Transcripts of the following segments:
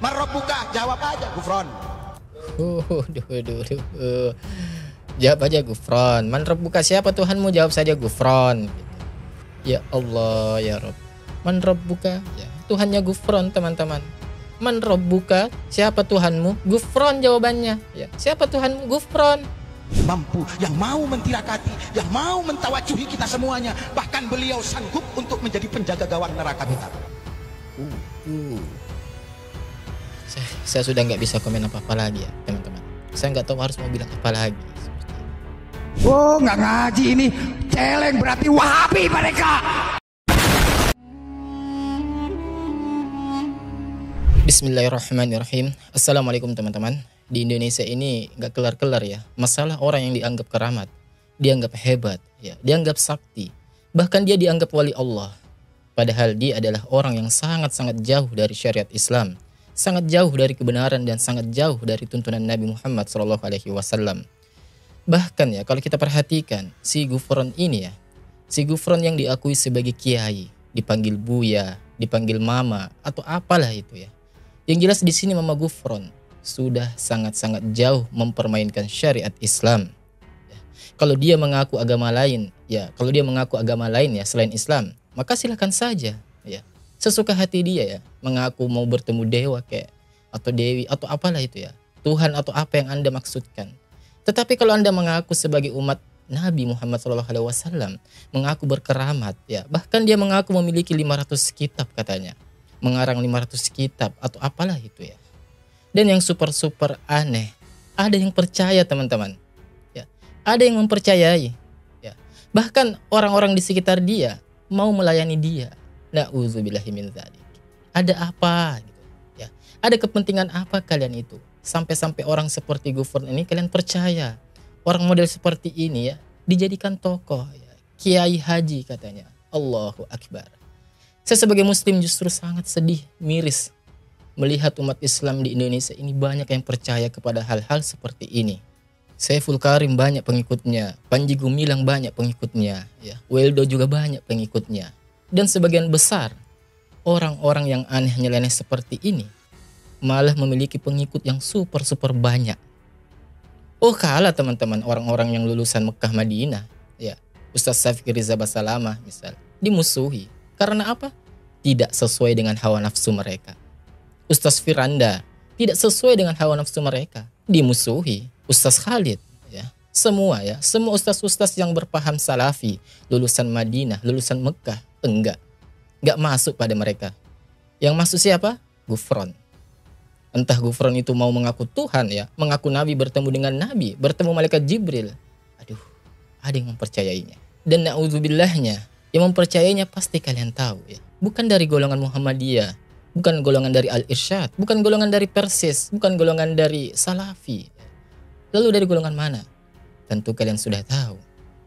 Man rabbuka? Jawab aja Gufron. Jawab aja Gufron. Man rabbuka, siapa Tuhanmu? Jawab saja Gufron. Ya Allah ya Rabb. Man rabbuka, ya Tuhannya Gufron teman-teman. Man rabbuka, siapa Tuhanmu? Gufron jawabannya. Ya, siapa Tuhanmu? Gufron. Mampu, yang mau mentirakati, yang mau mentawajuhi kita semuanya. Bahkan beliau sanggup untuk menjadi penjaga gawang neraka kita. Saya sudah nggak bisa komen apa-apa lagi ya teman-teman. Saya nggak tahu harus mau bilang apa lagi. Oh, nggak ngaji ini. Celeng berarti Wahabi mereka. Bismillahirrahmanirrahim. Assalamualaikum teman-teman. Di Indonesia ini nggak kelar-kelar ya masalah orang yang dianggap keramat, dianggap hebat, ya, dianggap sakti, bahkan dia dianggap wali Allah. Padahal dia adalah orang yang sangat-sangat jauh dari syariat Islam, sangat jauh dari kebenaran dan sangat jauh dari tuntunan Nabi Muhammad SAW. Bahkan ya kalau kita perhatikan si Gufron ini ya, si Gufron yang diakui sebagai kiai, dipanggil Buya, dipanggil Mama atau apalah itu ya. Yang jelas di sini Mama Gufron sudah sangat-sangat jauh mempermainkan syariat Islam. Ya. Kalau dia mengaku agama lain, ya selain Islam, maka silakan saja, ya. Sesuka hati dia ya, mengaku mau bertemu dewa kayak atau dewi atau apalah itu ya, Tuhan atau apa yang Anda maksudkan. Tetapi kalau Anda mengaku sebagai umat Nabi Muhammad SAW, mengaku berkeramat, ya, bahkan dia mengaku memiliki 500 kitab katanya, mengarang 500 kitab atau apalah itu ya. Dan yang super aneh, ada yang percaya teman-teman, ya, ada yang mempercayai, ya. Bahkan orang-orang di sekitar dia mau melayani dia. Na'udzubillahi min dzalik. Ada apa? Gitu, ya. Ada kepentingan apa kalian itu? Sampai-sampai orang seperti Gufron ini kalian percaya? Orang model seperti ini ya dijadikan tokoh, ya. Kiai haji katanya. Allahu Akbar. Saya sebagai muslim justru sangat sedih, miris melihat umat Islam di Indonesia ini banyak yang percaya kepada hal-hal seperti ini. Saiful Karim banyak pengikutnya, Panji Gumilang banyak pengikutnya, ya. Weldo juga banyak pengikutnya. Dan sebagian besar orang-orang yang aneh nyeleneh seperti ini malah memiliki pengikut yang super banyak. Oh, kalah teman-teman orang-orang yang lulusan Mekah Madinah, ya. Ustaz Syafiq Riza Basalamah misal dimusuhi karena apa? Tidak sesuai dengan hawa nafsu mereka. Ustaz Firanda tidak sesuai dengan hawa nafsu mereka, dimusuhi. Ustaz Khalid, ya, semua ustaz-ustaz yang berpaham salafi, lulusan Madinah, lulusan Mekah, enggak masuk pada mereka. Yang masuk siapa? Gufron. Entah Gufron itu mau mengaku Tuhan ya, mengaku Nabi, bertemu dengan Nabi, bertemu malaikat Jibril. Aduh, ada yang mempercayainya. Dan na'udzubillahnya, yang mempercayainya pasti kalian tahu ya, bukan dari golongan Muhammadiyah, bukan golongan dari Al-Irsyad, bukan golongan dari Persis, bukan golongan dari Salafi. Lalu dari golongan mana? Tentu kalian sudah tahu.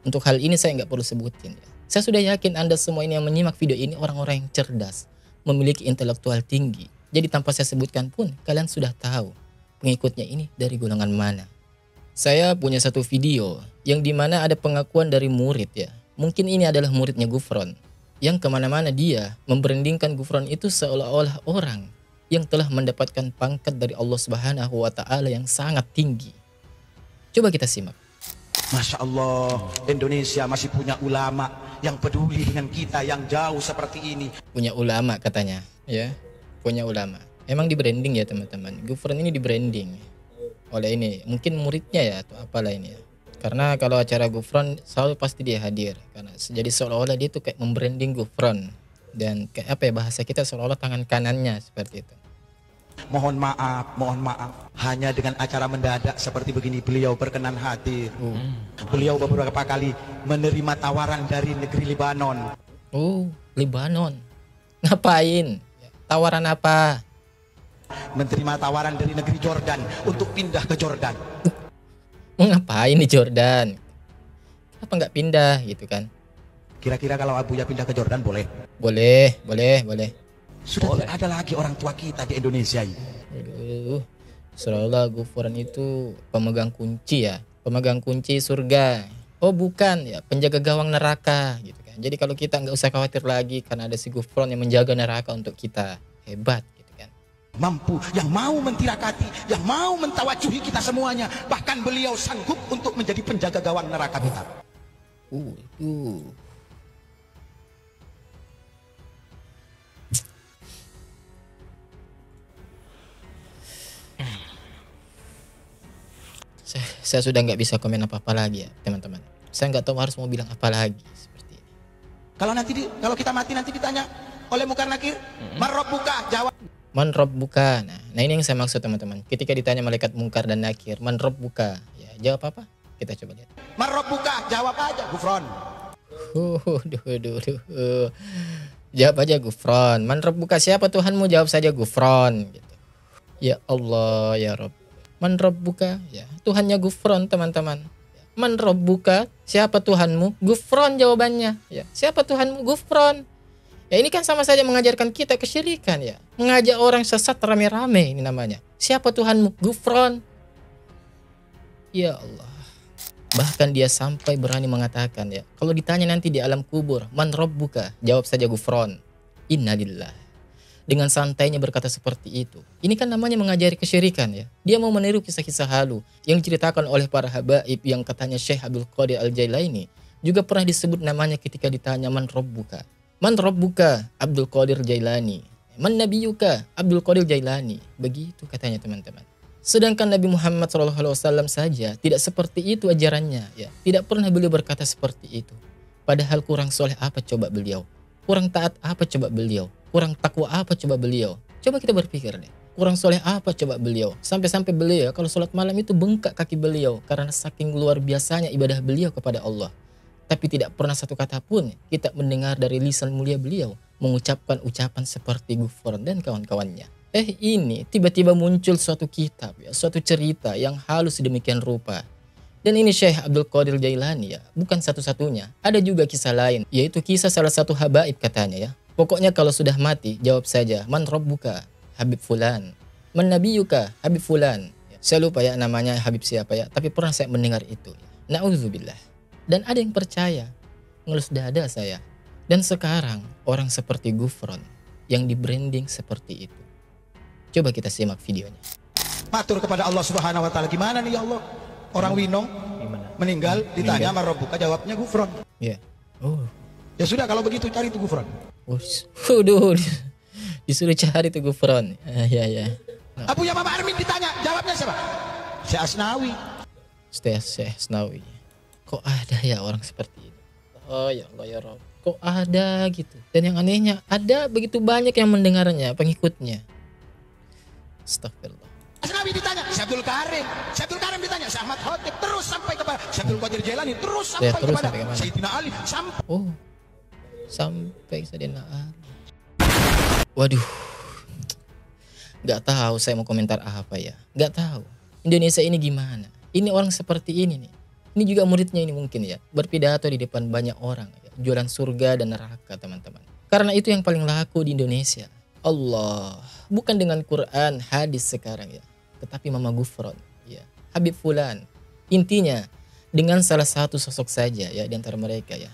Untuk hal ini saya nggak perlu sebutin ya. Saya sudah yakin Anda semua ini yang menyimak video ini orang-orang yang cerdas, memiliki intelektual tinggi. Jadi tanpa saya sebutkan pun kalian sudah tahu pengikutnya ini dari golongan mana. Saya punya satu video yang dimana ada pengakuan dari murid ya. Mungkin ini adalah muridnya Gufron, yang kemana-mana dia membrandingkan Gufron itu seolah-olah orang yang telah mendapatkan pangkat dari Allah Subhanahu wa Ta'ala yang sangat tinggi. Coba kita simak. Masya Allah, Indonesia masih punya ulama yang peduli dengan kita yang jauh seperti ini. Punya ulama katanya, ya, punya ulama. Emang di branding ya teman-teman. Gufron ini di branding oleh ini, mungkin muridnya ya atau apalah ini ya. Karena kalau acara Gufron selalu pasti dia hadir. Karena jadi seolah-olah dia tuh kayak membranding Gufron. Dan kayak apa ya bahasa kita, seolah-olah tangan kanannya seperti itu. Mohon maaf. Hanya dengan acara mendadak seperti begini beliau berkenan hadir. Beliau beberapa kali menerima tawaran dari negeri Libanon. Libanon. Ngapain? Tawaran apa? Menerima tawaran dari negeri Jordan untuk pindah ke Jordan. Mau ngapain di Jordan? Kenapa nggak pindah gitu kan? Kira-kira kalau Abuya pindah ke Jordan boleh? Boleh. Sudah boleh. Tidak ada lagi orang tua kita di Indonesia ini. Seolah Gufron itu pemegang kunci ya, pemegang kunci surga. Oh bukan ya, penjaga gawang neraka gitu kan. Jadi kalau kita nggak usah khawatir lagi karena ada si Gufron yang menjaga neraka untuk kita. Hebat gitu kan. mampu, yang mau mentirakati, yang mau mentawajuhi kita semuanya. Bahkan beliau sanggup untuk menjadi penjaga gawang neraka kita. Saya sudah nggak bisa komen apa-apa lagi ya teman-teman. Saya nggak tahu harus mau bilang apa lagi seperti ini. Kalau kita mati nanti ditanya oleh Munkar Nakir, man rabbuka, jawab Man rabbuka. Nah ini yang saya maksud teman-teman. Ketika ditanya malaikat Munkar dan Nakir, man rabbuka, ya jawab apa? Kita coba lihat. man rabbuka, jawab aja Gufron. Jawab aja Gufron. Man rabbuka, siapa Tuhanmu? Jawab saja Gufron gitu. Ya Allah ya Rabb. Man rabbuka, ya Tuhannya Gufron teman-teman. Man rabbuka, siapa Tuhanmu? Gufron jawabannya. Ya, siapa Tuhanmu? Gufron. Ya ini kan sama saja mengajarkan kita kesyirikan ya. Mengajak orang sesat rame-rame ini namanya. Siapa Tuhanmu? Gufron. Ya Allah. Bahkan dia sampai berani mengatakan ya, kalau ditanya nanti di alam kubur, man rabbuka, jawab saja Gufron. Innalillah. Dengan santainya berkata seperti itu. Ini kan namanya mengajari kesyirikan ya. Dia mau meniru kisah-kisah halu yang diceritakan oleh para habaib yang katanya Syekh Abdul Qadir Al-Jailaini juga pernah disebut namanya ketika ditanya man rabbuka. Man rabbuka Abdul Qadir Jailani. Man nabiyuka Abdul Qadir Jailani. Begitu katanya teman-teman. Sedangkan Nabi Muhammad SAW saja tidak seperti itu ajarannya ya. Tidak pernah beliau berkata seperti itu. Padahal kurang soleh apa coba beliau? Kurang taat apa coba beliau? Kurang takwa apa coba beliau? Coba kita berpikir deh. Kurang soleh apa coba beliau? Sampai-sampai beliau kalau sholat malam itu bengkak kaki beliau karena saking luar biasanya ibadah beliau kepada Allah. Tapi tidak pernah satu kata pun kita mendengar dari lisan mulia beliau mengucapkan ucapan seperti Gufron dan kawan-kawannya. Ini tiba-tiba muncul suatu kitab ya, suatu cerita yang halus sedemikian rupa. Dan ini Syekh Abdul Qadir Jailani ya, bukan satu-satunya. Ada juga kisah lain, yaitu kisah salah satu habaib katanya ya. Pokoknya kalau sudah mati, jawab saja, man rabbuka, Habib Fulan. Man nabiyuka, Habib Fulan. Saya lupa ya namanya Habib siapa ya, tapi pernah saya mendengar itu. Na'udzubillah. Dan ada yang percaya, ngelus dada saya. Dan sekarang orang seperti Gufron yang di branding seperti itu. Coba kita simak videonya. Matur kepada Allah Subhanahu wa taala, gimana nih ya Allah? Orang Winong meninggal, ditanya man rabbuka, jawabnya Gufron. Ya. Oh. Ya sudah kalau begitu cari itu Gufron. Waduh, disuruh cari tuh Gufron. Ya. Abuya Mama Armin ditanya, jawabnya siapa? Syekh Asnawi. Syekh Asnawi. Kok ada ya orang seperti ini? Oh ya Allah ya Rabb. Kok ada gitu? Dan yang anehnya ada begitu banyak yang mendengarnya, pengikutnya. Astagfirullah. Asnawi ditanya, Syekh Abdul Karim. Syekh Abdul Karim ditanya, Syekh Ahmad Khotib. Terus sampai kepada Syekh Abdul Qadir Jailani. Terus sampai kepada Sayyidina Ali. Sampai Sayyidina Ali. Waduh. Gak tahu saya mau komentar apa ya. Gak tahu. Indonesia ini gimana? Ini orang seperti ini nih. Ini juga muridnya ini mungkin ya. Berpidato di depan banyak orang. Ya. Jualan surga dan neraka teman-teman. Karena itu yang paling laku di Indonesia. Allah. Bukan dengan Quran, hadis sekarang ya. Tetapi Mama Gufron. Ya. Habib Fulan. Intinya dengan salah satu sosok saja ya di antara mereka ya.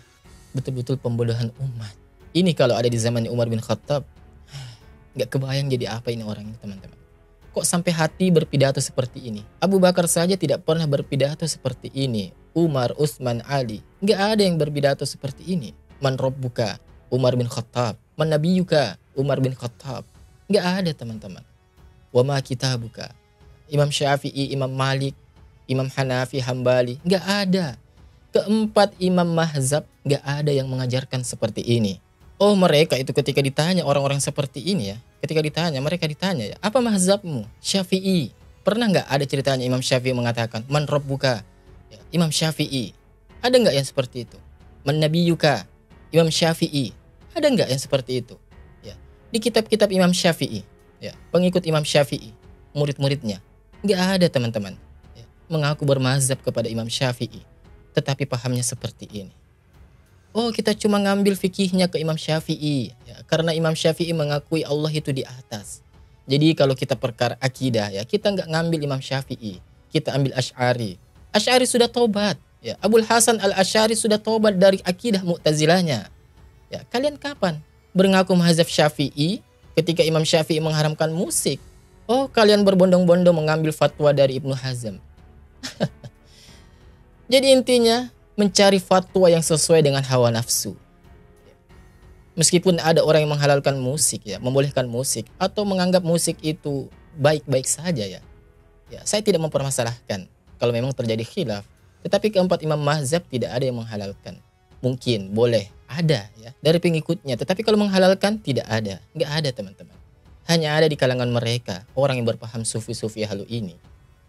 Betul-betul pembodohan umat. Ini kalau ada di zaman Umar bin Khattab, gak kebayang jadi apa ini orang ini teman-teman. Kok sampai hati berpidato seperti ini? Abu Bakar saja tidak pernah berpidato seperti ini. Umar, Utsman, Ali, gak ada yang berpidato seperti ini. Man rabbuka, Umar bin Khattab. Man nabiyuka, Umar bin Khattab. Gak ada teman-teman. Wa ma kitabuka, Imam Syafi'i, Imam Malik, Imam Hanafi, Hambali, gak ada. Keempat imam mazhab gak ada yang mengajarkan seperti ini. Oh mereka itu ketika ditanya orang-orang seperti ini ya. Ketika ditanya, mereka ditanya ya. Apa mazhabmu? Syafi'i. Pernah gak ada ceritanya Imam Syafi'i mengatakan man rabbuka? Ya, Imam Syafi'i. Ada gak yang seperti itu? Man nabiyuka? Imam Syafi'i. Ada gak yang seperti itu? Ya. Di kitab-kitab Imam Syafi'i. Ya. Pengikut Imam Syafi'i. Murid-muridnya. Gak ada teman-teman. Ya. Mengaku bermazhab kepada Imam Syafi'i. Tetapi pahamnya seperti ini. Oh kita cuma ngambil fikihnya ke Imam Syafi'i ya, karena Imam Syafi'i mengakui Allah itu di atas. Jadi kalau kita perkara akidah ya, kita nggak ngambil Imam Syafi'i, kita ambil Asy'ari. Asy'ari sudah tobat ya. Abul Hasan al-Asy'ari sudah tobat dari akidah Mu'tazilahnya ya. Kalian kapan mengaku mazhab Syafi'i ketika Imam Syafi'i mengharamkan musik? Oh, kalian berbondong-bondong mengambil fatwa dari Ibnu Hazm. Jadi intinya mencari fatwa yang sesuai dengan hawa nafsu. Meskipun ada orang yang menghalalkan musik ya, membolehkan musik atau menganggap musik itu baik-baik saja ya. Ya, saya tidak mempermasalahkan kalau memang terjadi khilaf. Tetapi keempat imam mazhab tidak ada yang menghalalkan. Mungkin boleh ada ya dari pengikutnya, tetapi kalau menghalalkan tidak ada, nggak ada teman-teman. Hanya ada di kalangan mereka orang yang berpaham sufi-sufi halu ini.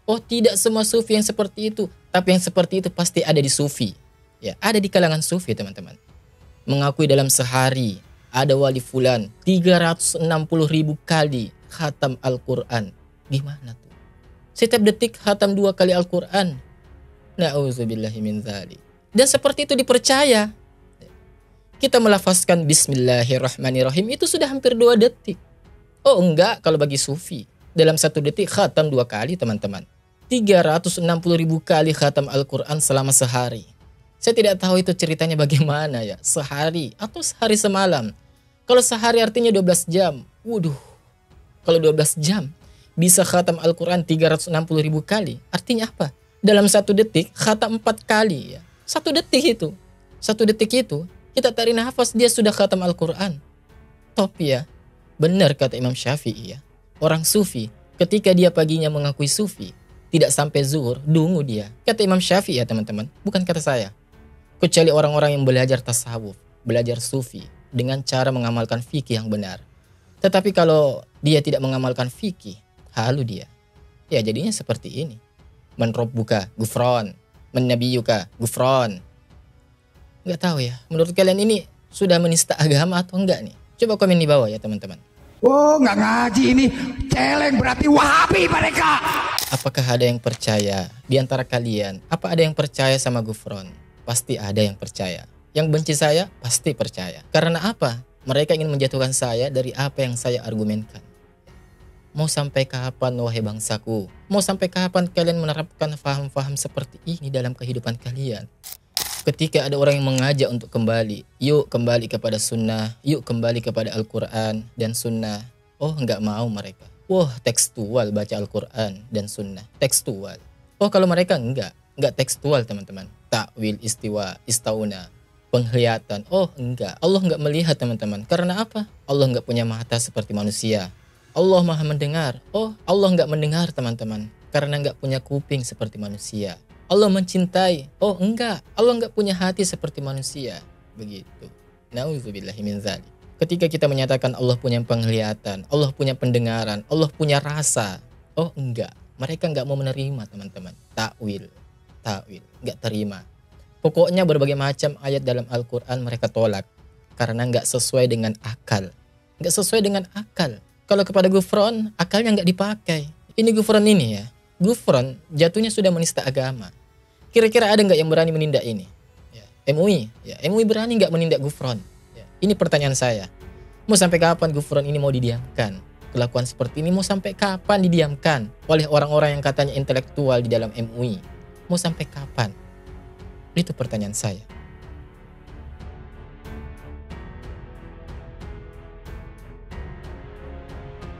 Oh, tidak semua sufi yang seperti itu, tapi yang seperti itu pasti ada di sufi. Ya, ada di kalangan sufi teman-teman. Mengakui dalam sehari ada wali fulan 360.000 kali khatam Al-Quran. Gimana tuh? Setiap detik khatam 2 kali Al-Quran. Na'udzubillahi min dzalik. Dan seperti itu dipercaya. Kita melafazkan Bismillahirrahmanirrahim itu sudah hampir 2 detik. Oh enggak, kalau bagi sufi dalam 1 detik khatam 2 kali teman-teman. 360.000 kali khatam Al-Quran selama sehari. Saya tidak tahu itu ceritanya bagaimana ya. Sehari atau sehari semalam. Kalau sehari artinya 12 jam. Waduh. Kalau 12 jam bisa khatam Al-Quran 360.000 kali. Artinya apa? Dalam 1 detik khatam 4 kali ya. 1 detik itu. 1 detik itu kita tarik nafas dia sudah khatam Al-Quran. Top ya. Benar kata Imam Syafi'i ya. Orang sufi ketika dia paginya mengakui sufi tidak sampai zuhur dungu dia. Kata Imam Syafi'i ya teman-teman. Bukan kata saya. Kecuali orang-orang yang belajar tasawuf, belajar sufi dengan cara mengamalkan fikih yang benar. Tetapi kalau dia tidak mengamalkan fikih, halu dia. Ya jadinya seperti ini. Man rabbuka gufron, man nabiyuka gufron. Nggak tahu ya, menurut kalian ini sudah menista agama atau enggak nih? Coba komen di bawah ya teman-teman. Oh nggak ngaji ini, celeng berarti Wahabi mereka. Apakah ada yang percaya di antara kalian? Apa ada yang percaya sama gufron? Pasti ada yang percaya. Yang benci saya pasti percaya. Karena apa? Mereka ingin menjatuhkan saya dari apa yang saya argumenkan. Mau sampai kapan wahai bangsaku? Mau sampai kapan kalian menerapkan faham-faham seperti ini dalam kehidupan kalian? Ketika ada orang yang mengajak untuk kembali, yuk kembali kepada sunnah, yuk kembali kepada Al-Quran dan sunnah. Oh nggak mau mereka. Wah tekstual baca Al-Quran dan sunnah. Tekstual. Oh kalau mereka nggak tekstual teman-teman. Takwil istiwa, istauna, penglihatan. Oh enggak, Allah nggak melihat teman-teman. Karena apa? Allah nggak punya mata seperti manusia. Allah maha mendengar. Oh Allah nggak mendengar teman-teman. Karena nggak punya kuping seperti manusia. Allah mencintai. Oh enggak, Allah enggak punya hati seperti manusia. Begitu. Na'udzubillahi min dzalik. Ketika kita menyatakan Allah punya penglihatan, Allah punya pendengaran, Allah punya rasa. Oh enggak, mereka enggak mau menerima teman-teman. Takwil, enggak terima. Pokoknya berbagai macam ayat dalam Al-Quran mereka tolak. Karena enggak sesuai dengan akal. Enggak sesuai dengan akal. Kalau kepada gufron, akalnya enggak dipakai. Ini gufron ini ya. Gufron jatuhnya sudah menista agama. Kira-kira ada nggak yang berani menindak ini? Ya, MUI, MUI berani nggak menindak gufron? Ya, ini pertanyaan saya. Mau sampai kapan gufron ini mau didiamkan? Kelakuan seperti ini mau sampai kapan didiamkan oleh orang-orang yang katanya intelektual di dalam MUI? Mau sampai kapan? Itu pertanyaan saya.